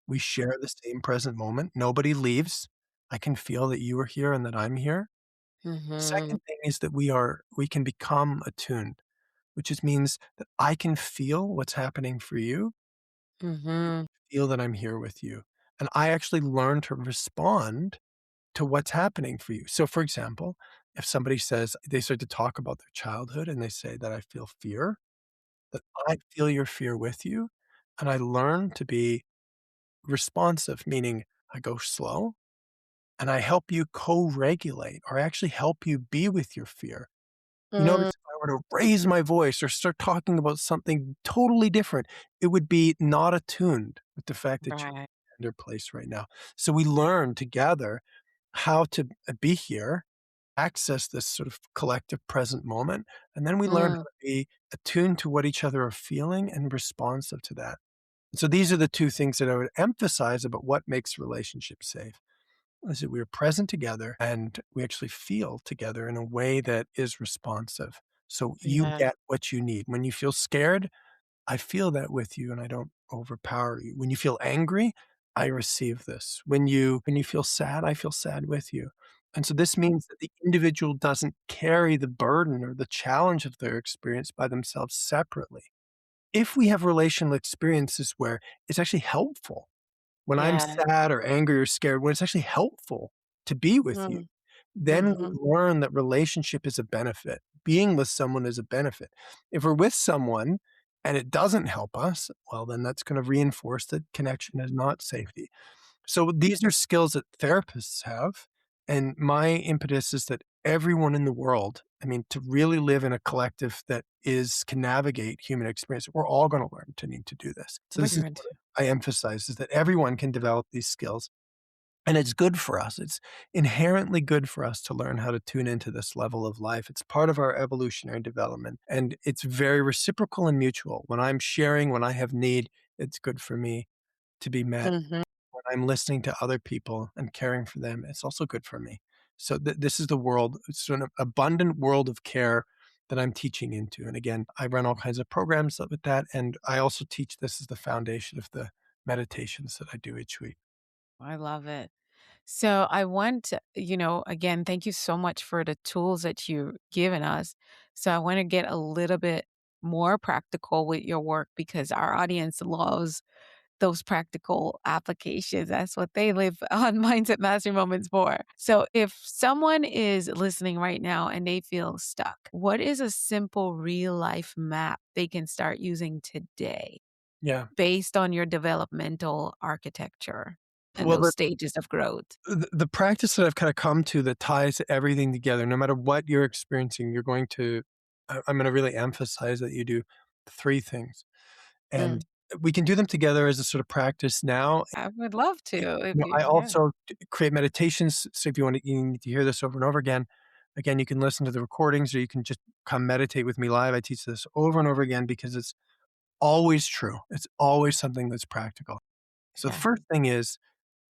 We share the same present moment. Nobody leaves. I can feel that you are here and that I'm here. Hmm. Second thing is that we can become attuned, which just means that I can feel what's happening for you, Hmm. feel that I'm here with you. And I actually learn to respond to what's happening for you. So, for example, if somebody says they start to talk about their childhood and they say that I feel fear, that I feel your fear with you. And I learn to be responsive, meaning I go slow and I help you co regulate or I actually help you be with your fear. You notice Mm, if I were to raise my voice or start talking about something totally different, it would be not attuned with the fact that you're right. in your place right now. So we learn together how to be here, access this sort of collective present moment, and then we learn how Mm, to be attuned to what each other are feeling and responsive to that. So these are the two things that I would emphasize about what makes relationships safe is that we are present together and we actually feel together in a way that is responsive. So you yeah. get what you need. When you feel scared, I feel that with you and I don't overpower you. When you feel angry, I receive this. When you feel sad, I feel sad with you. And so this means that the individual doesn't carry the burden or the challenge of their experience by themselves separately. If we have relational experiences where it's actually helpful when I'm Yeah. sad or angry or scared, when it's actually helpful to be with you, Mm, then we mhm. learn that relationship is a benefit. Being with someone is a benefit. If we're with someone and it doesn't help us, well, then that's going to reinforce that connection is not safety. So these are skills that therapists have. And my impetus is that everyone in the world, I mean, to really live in a collective that can navigate human experience, we're all going to learn to need to do this. So this is Brilliant. what I emphasize is that everyone can develop these skills. And it's good for us. It's inherently good for us to learn how to tune into this level of life. It's part of our evolutionary development. And it's very reciprocal and mutual. When I'm sharing, when I have need, it's good for me to be met. Mhm. When I'm listening to other people and caring for them, it's also good for me. So this is the world. It's an abundant world of care that I'm teaching into. And again, I run all kinds of programs with that. And I also teach this as the foundation of the meditations that I do each week. I love it. So I want to, again, thank you so much for the tools that you've given us. So I want to get a little bit more practical with your work because our audience loves those practical applications. That's what they live on Mindset Mastery Moments for. So if someone is listening right now and they feel stuck, what is a simple real life map they can start using today Yeah. based on your developmental architecture and Well, those stages of growth? the practice that I've kind of come to that ties everything together, no matter what you're experiencing, I'm going to really emphasize that you do three things. And Mm. we can do them together as a sort of practice now. I would love to if I yeah. also create meditations. So if you need to hear this over and over again, you can listen to the recordings or you can just come meditate with me live. I teach this over and over again because it's always true. It's always something that's practical. So the Yeah. first thing is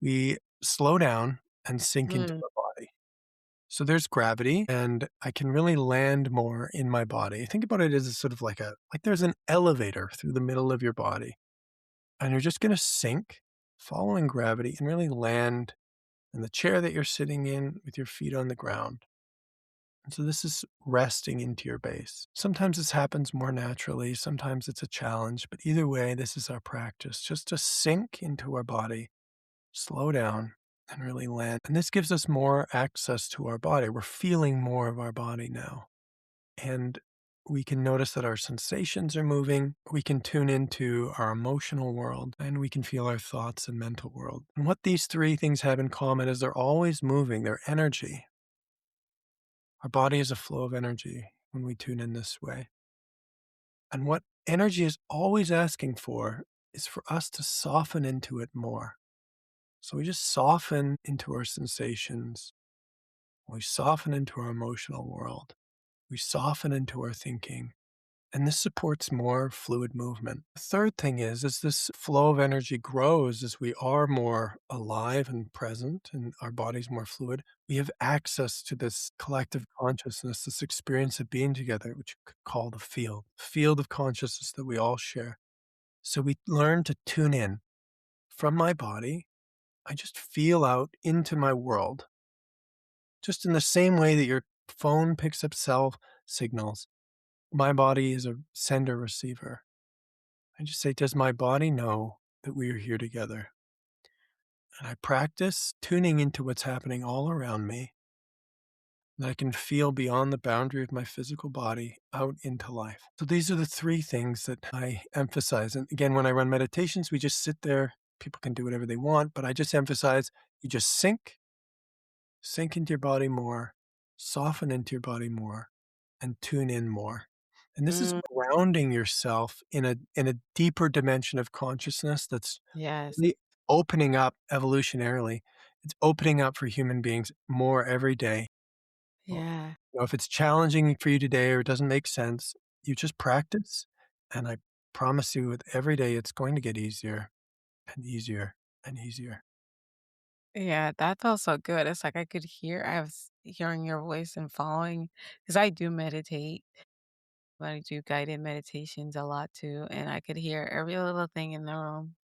we slow down and sink into Mm. our body. So there's gravity and I can really land more in my body. Think about it as a sort of like there's an elevator through the middle of your body and you're just going to sink following gravity and really land in the chair that you're sitting in with your feet on the ground. And so this is resting into your base. Sometimes this happens more naturally, sometimes it's a challenge, but either way, this is our practice just to sink into our body, slow down, and really land. And this gives us more access to our body. We're feeling more of our body now. And we can notice that our sensations are moving. We can tune into our emotional world and we can feel our thoughts and mental world. And what these three things have in common is they're always moving, they're energy. Our body is a flow of energy when we tune in this way. And what energy is always asking for is for us to soften into it more. So we just soften into our sensations. We soften into our emotional world. We soften into our thinking. And this supports more fluid movement. The third thing is, as this flow of energy grows, as we are more alive and present and our body's more fluid, we have access to this collective consciousness, this experience of being together, which you could call the field of consciousness that we all share. So we learn to tune in from my body. I just feel out into my world, just in the same way that your phone picks up cell signals. My body is a sender receiver. I just say, does my body know that we are here together? And I practice tuning into what's happening all around me, that I can feel beyond the boundary of my physical body out into life. So these are the three things that I emphasize. And again, when I run meditations, we just sit there. People can do whatever they want, but I just emphasize you just sink into your body more, soften into your body more, and tune in more. And this is Mm. grounding yourself in a deeper dimension of consciousness that's Yes. really opening up evolutionarily. It's opening up for human beings more every day. Well, Yeah. if it's challenging for you today or it doesn't make sense, you just practice. And I promise you, with every day, it's going to get easier and easier and easier. Yeah, that felt so good. It's like I was hearing your voice and following because I do meditate. I do guided meditations a lot too, and I could hear every little thing in the room.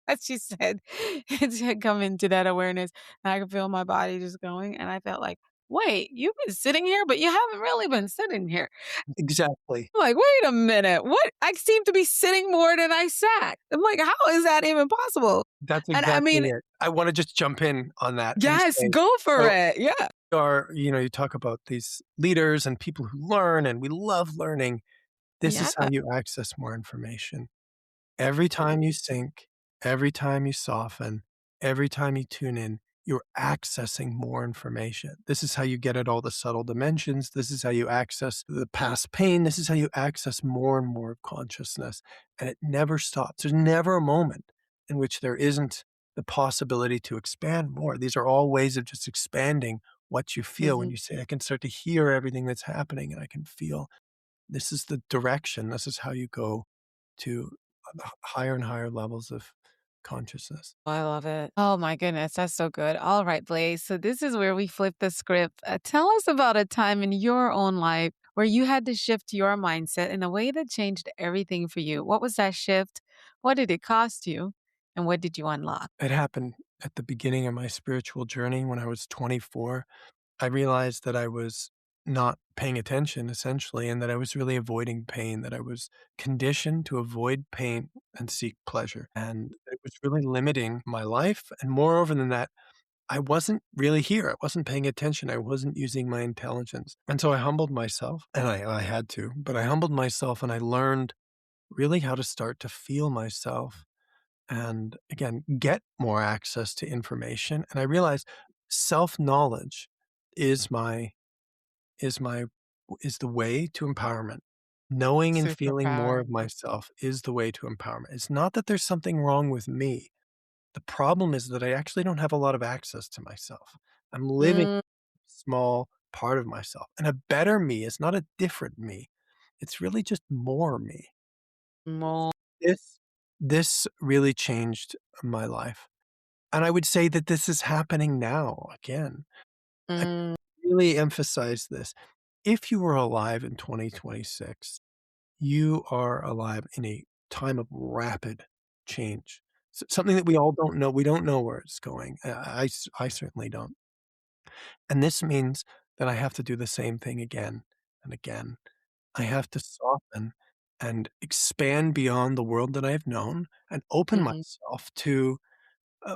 As she said, it had come into that awareness, and I could feel my body just going, and I felt like, "Wait, you've been sitting here, but you haven't really been sitting here." Exactly. I'm like, "Wait a minute, what? I seem to be sitting more than I sat." I'm like, "How is that even possible?" That's And I exactly mean, it. I want to just jump in on that and yes, say, go for so it. Yeah. you talk about these leaders and people who learn, and we love learning. This Yeah. is how you access more information. Every time you sink, every time you soften, every time you tune in, you're accessing more information. This is how you get at all the subtle dimensions. This is how you access the past pain. This is how you access more and more of consciousness. And it never stops. There's never a moment in which there isn't the possibility to expand more. These are all ways of just expanding what you feel when Mhm. you say, I can start to hear everything that's happening and I can feel this is the direction. This is how you go to higher and higher levels of consciousness. I love it. Oh my goodness, that's so good. All right, Blaze. So this is where we flip the script. Tell us about a time in your own life where you had to shift your mindset in a way that changed everything for you. What was that shift? What did it cost you? And what did you unlock? It happened at the beginning of my spiritual journey when I was 24. I realized that I was not paying attention essentially, and that I was really avoiding pain, that I was conditioned to avoid pain and seek pleasure. And it was really limiting my life. And moreover than that, I wasn't really here. I wasn't paying attention. I wasn't using my intelligence. And so I humbled myself, and I had to, but I humbled myself and I learned really how to start to feel myself and again, get more access to information. And I realized self-knowledge is my is my is the way to empowerment. Knowing and feeling more Superpower. of myself is the way to empowerment. It's not that there's something wrong with me. The problem is that I actually don't have a lot of access to myself. I'm living Mm, a small part of myself. And a better me is not a different me. It's really just more me. more. This this really changed my life. And I would say that this is happening now again. I Mm, really emphasize this. If you were alive in 2026, you are alive in a time of rapid change. Something that we all don't know. We don't know where it's going. I certainly don't. And this means that I have to do the same thing again and again. I have to soften and expand beyond the world that I've known and open mhm, myself to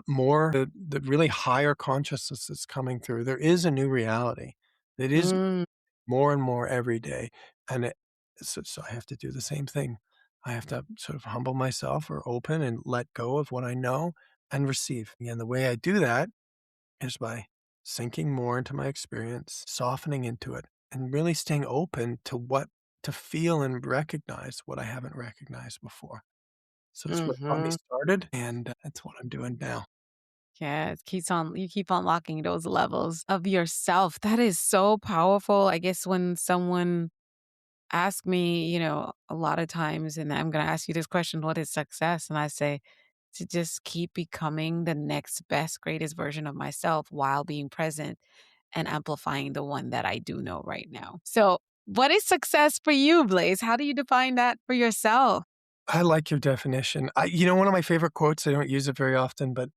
more the really higher consciousness that's coming through. There is a new reality that is mm, more and more every day, and so I have to do the same thing. I have to sort of humble myself or open and let go of what I know and receive. And the way I do that is by sinking more into my experience, softening into it, and really staying open to what to feel and recognize what I haven't recognized before. So that's what got me mhm. started, and that's what I'm doing now. Yeah, it keeps on you keep unlocking those levels of yourself. That is so powerful. I guess when someone asks me, a lot of times, and I'm gonna ask you this question, what is success? And I say to just keep becoming the next best, greatest version of myself while being present and amplifying the one that I do know right now. So what is success for you, Blaze? How do you define that for yourself? I like your definition. One of my favorite quotes, I don't use it very often, but,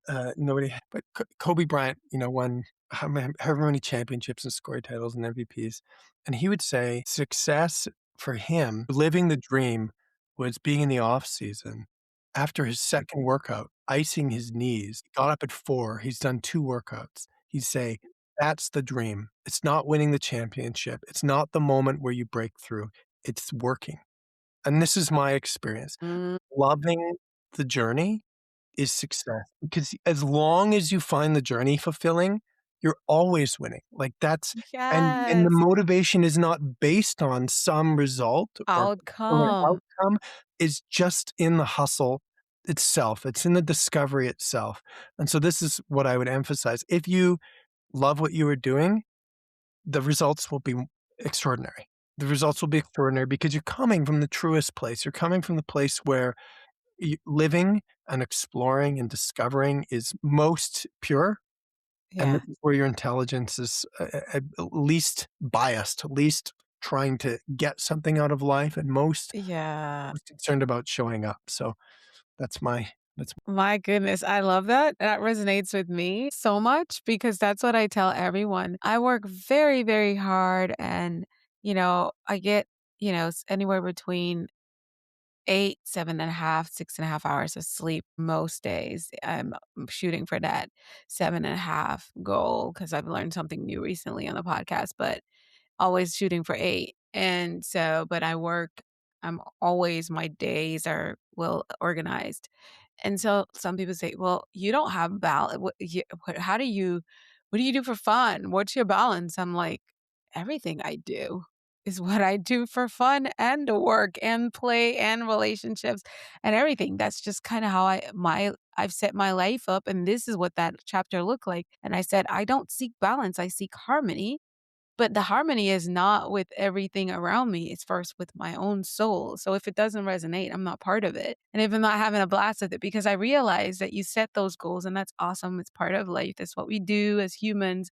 Kobe Bryant, won however many championships and scored titles and MVPs, and he would say success for him, living the dream, was being in the off season after his second workout, icing his knees. He got up at 4, he's done 2 workouts. He'd say, "That's the dream. It's not winning the championship. It's not the moment where you break through. It's working." And this is my experience. Mm, Loving the journey is success, because as long as you find the journey fulfilling, you're always winning. Like, that's and the yes. motivation is not based on some result or an Outcome. outcome, is just in the hustle itself. It's in the discovery itself. And so this is what I would emphasize. If you love what you are doing, the results will be extraordinary. The results will be extraordinary because you're coming from the truest place. You're coming from the place where living and exploring and discovering is most pure, and Yeah. this is where your intelligence is least biased, least trying to get something out of life, and Yeah. most concerned about showing up. So that's My goodness, I love that. That resonates with me so much because that's what I tell everyone. I work very, very hard and, I get, anywhere between 8, 7.5, 6.5 hours of sleep most days. I'm shooting for that 7.5 goal because I've learned something new recently on the podcast, but always shooting for 8. And so, but I work, I'm always, my days are well organized. And so some people say, "Well, you don't have balance. How do you what do you do for fun? What's your balance?" I'm like, "Everything I do is what I do for fun and work and play and relationships and everything." That's just kind of how I've set my life up, and this is what that chapter looked like. And I said, "I don't seek balance, I seek harmony." But the harmony is not with everything around me. It's first with my own soul. So if it doesn't resonate, I'm not part of it. And if I'm not having a blast with it, because I realize that you set those goals and that's awesome. It's part of life. That's what we do as humans.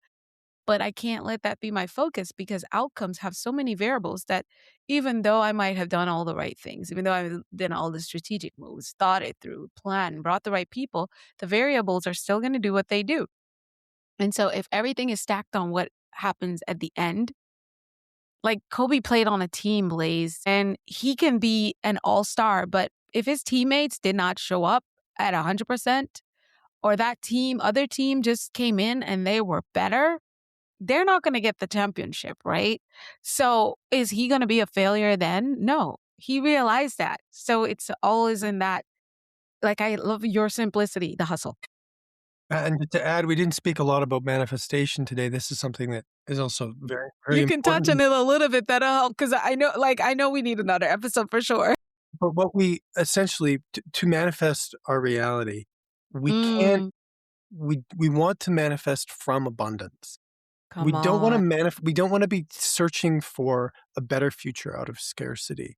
But I can't let that be my focus because outcomes have so many variables that even though I might have done all the right things, even though I've done all the strategic moves, thought it through, planned, brought the right people, the variables are still going to do what they do. And so if everything is stacked on what happens at the end, like Kobe played on a team, Blaze, and he can be an all-star, but if his teammates did not show up at 100% or that other team just came in and they were better, they're not going to get the championship, right? So is he going to be a failure then? No. He realized that. So it's always in that, like, I love your simplicity, the hustle. And to add, we didn't speak a lot about manifestation today. This is something that is also very, very You can touch important. on it a little bit. That'll help because I know we need another episode for sure. But what we essentially, to manifest our reality, we can't, Mm, we want to manifest from abundance. We come don't want to on. we don't want to be searching for a better future out of scarcity.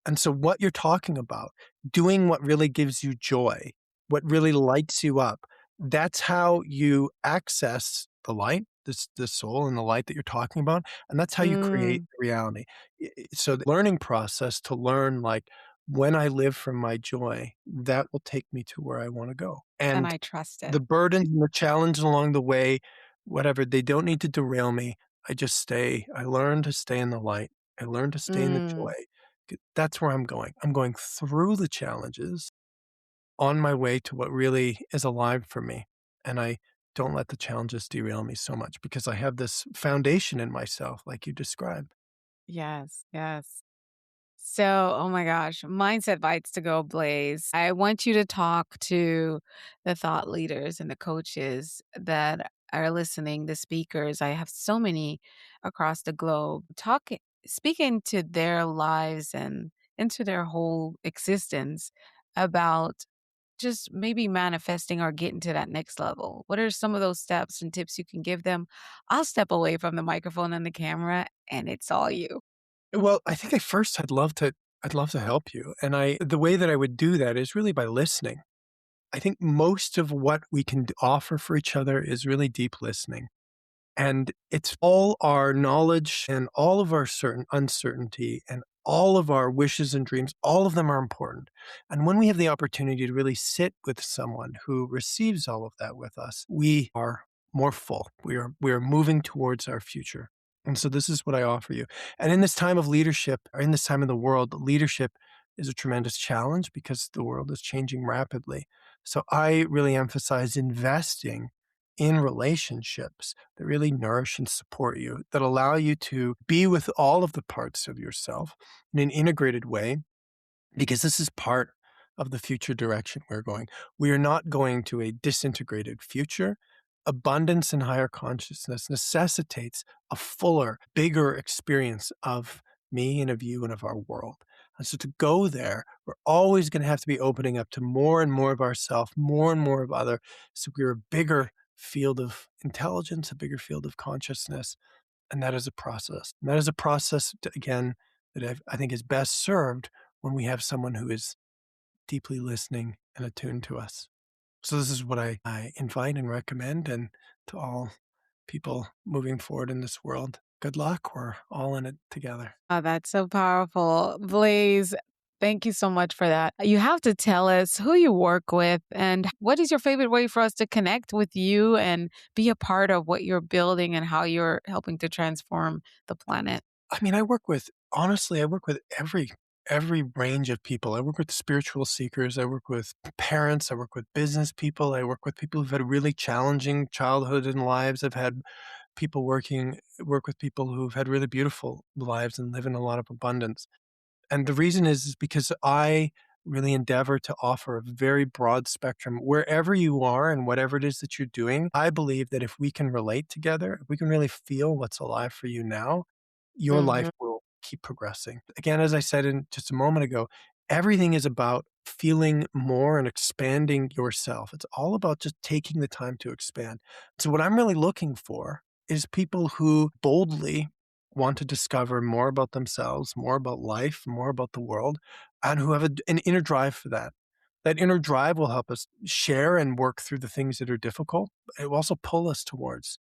And so what you're talking about, doing what really gives you joy, what really lights you up, that's how you access the light, this soul and the light that you're talking about, and that's how you create Mm, reality. So the learning process to learn, like, when I live from my joy, that will take me to where I want to go. and And I trust it. the burdens and the challenge along the way, whatever, they don't need to derail me. I learn to stay in the light. I learn to stay in the Mm, joy. That's where I'm going. I'm going through the challenges on my way to what really is alive for me. And I don't let the challenges derail me so much because I have this foundation in myself, like you described. yes, yes. So, oh my gosh, mindset bites to go, Blaze. I want you to talk to the thought leaders and the coaches that are listening, the speakers. I have so many across the globe. Speaking to their lives and into their whole existence about just maybe manifesting or getting to that next level. What are some of those steps and tips you can give them? I'll step away from the microphone and the camera, and it's all you. Well, I think at first I'd love to help you. And the way that I would do that is really by listening. I think most of what we can offer for each other is really deep listening. And it's all our knowledge and all of our certain uncertainty and all of our wishes and dreams, all of them are important. And when we have the opportunity to really sit with someone who receives all of that with us, we are more full. We are moving towards our future. And so this is what I offer you. And in this time of leadership, or in this time of the world, leadership is a tremendous challenge because the world is changing rapidly. So I really emphasize investing in relationships that really nourish and support you, that allow you to be with all of the parts of yourself in an integrated way, because this is part of the future direction we're going. We are not going to a disintegrated future. Abundance and higher consciousness necessitates a fuller, bigger experience of me and of you and of our world. And so to go there, we're always going to have to be opening up to more and more of ourself, more and more of other. So we're a bigger field of intelligence, a bigger field of consciousness. And that is a process. And that is a process, again, that I think is best served when we have someone who is deeply listening and attuned to us. So this is what I invite and recommend. And to all people moving forward in this world, good luck. We're all in it together. Oh, that's so powerful. Blaze, thank you so much for that. You have to tell us who you work with and what is your favorite way for us to connect with you and be a part of what you're building and how you're helping to transform the planet. I mean, honestly, I work with every range of people. I work with spiritual seekers, I work with parents, I work with business people, I work with people who've had really challenging childhood and lives. I've had people work with people who've had really beautiful lives and live in a lot of abundance. And the reason is because I really endeavor to offer a very broad spectrum wherever you are and whatever it is that you're doing. I believe that if we can relate together, if we can really feel what's alive for you now, your life Mhm. will keep progressing. Again, as I said in just a moment ago, everything is about feeling more and expanding yourself. It's all about just taking the time to expand. So what I'm really looking for is people who boldly want to discover more about themselves, more about life, more about the world, and who have an inner drive for that. That inner drive will help us share and work through the things that are difficult. It will also pull us towards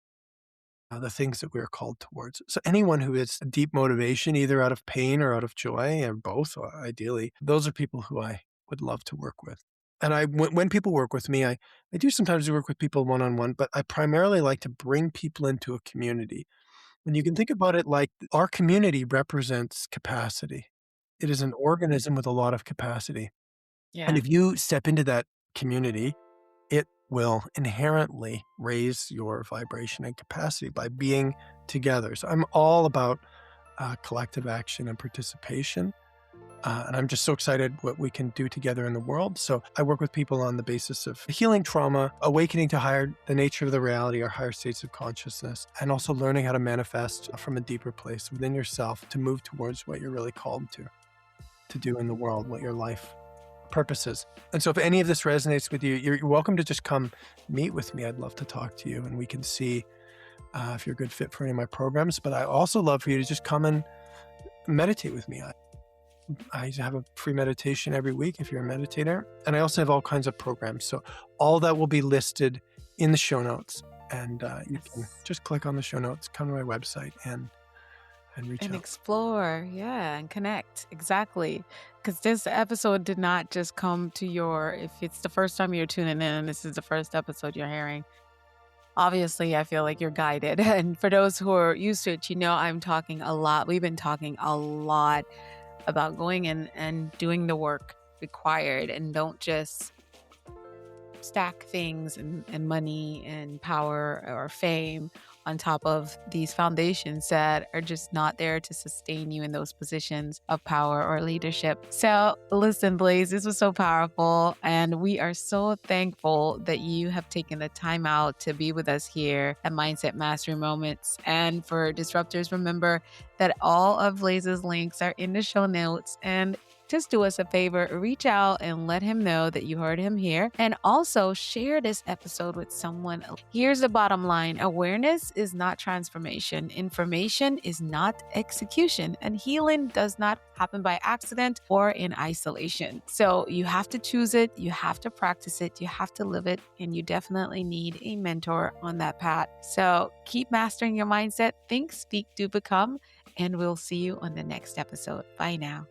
the things that we are called towards. So anyone who has deep motivation, either out of pain or out of joy, or both, ideally, those are people who I would love to work with. And when people work with me, I do sometimes work with people one-on-one, but I primarily like to bring people into a community. And you can think about it like our community represents capacity. It is an organism with a lot of capacity. And Yeah. if you step into that community, it will inherently raise your vibration and capacity by being together. So I'm all about collective action and participation. And I'm just so excited what we can do together in the world. So I work with people on the basis of healing trauma, awakening to the nature of the reality, or higher states of consciousness, and also learning how to manifest from a deeper place within yourself to move towards what you're really called to do in the world, what your life purpose is. And so if any of this resonates with you, you're welcome to just come meet with me. I'd love to talk to you and we can see if you're a good fit for any of my programs. But I also love for you to just come and meditate with me. I have a free meditation every week if you're a meditator. And I also have all kinds of programs. So all that will be listed in the show notes. And you can just click on the show notes, come to my website and reach And out. explore, yeah, and connect. Exactly. Because this episode did not just come to if it's the first time you're tuning in and this is the first episode you're hearing, obviously I feel like you're guided. And for those who are used to it, I'm talking a lot. We've been talking a lot about going in and doing the work required, and don't just stack things and money and power or fame on top of these foundations that are just not there to sustain you in those positions of power or leadership. So listen, Blaise, this was so powerful, and we are so thankful that you have taken the time out to be with us here at Mindset Mastery Moments. And for disruptors, remember that all of Blaise's links are in the show notes, and just do us a favor, reach out and let him know that you heard him here. And also share this episode with someone else. Here's the bottom line. Awareness is not transformation. Information is not execution. And healing does not happen by accident or in isolation. So you have to choose it. You have to practice it. You have to live it. And you definitely need a mentor on that path. So keep mastering your mindset. Think, speak, do, become. And we'll see you on the next episode. Bye now.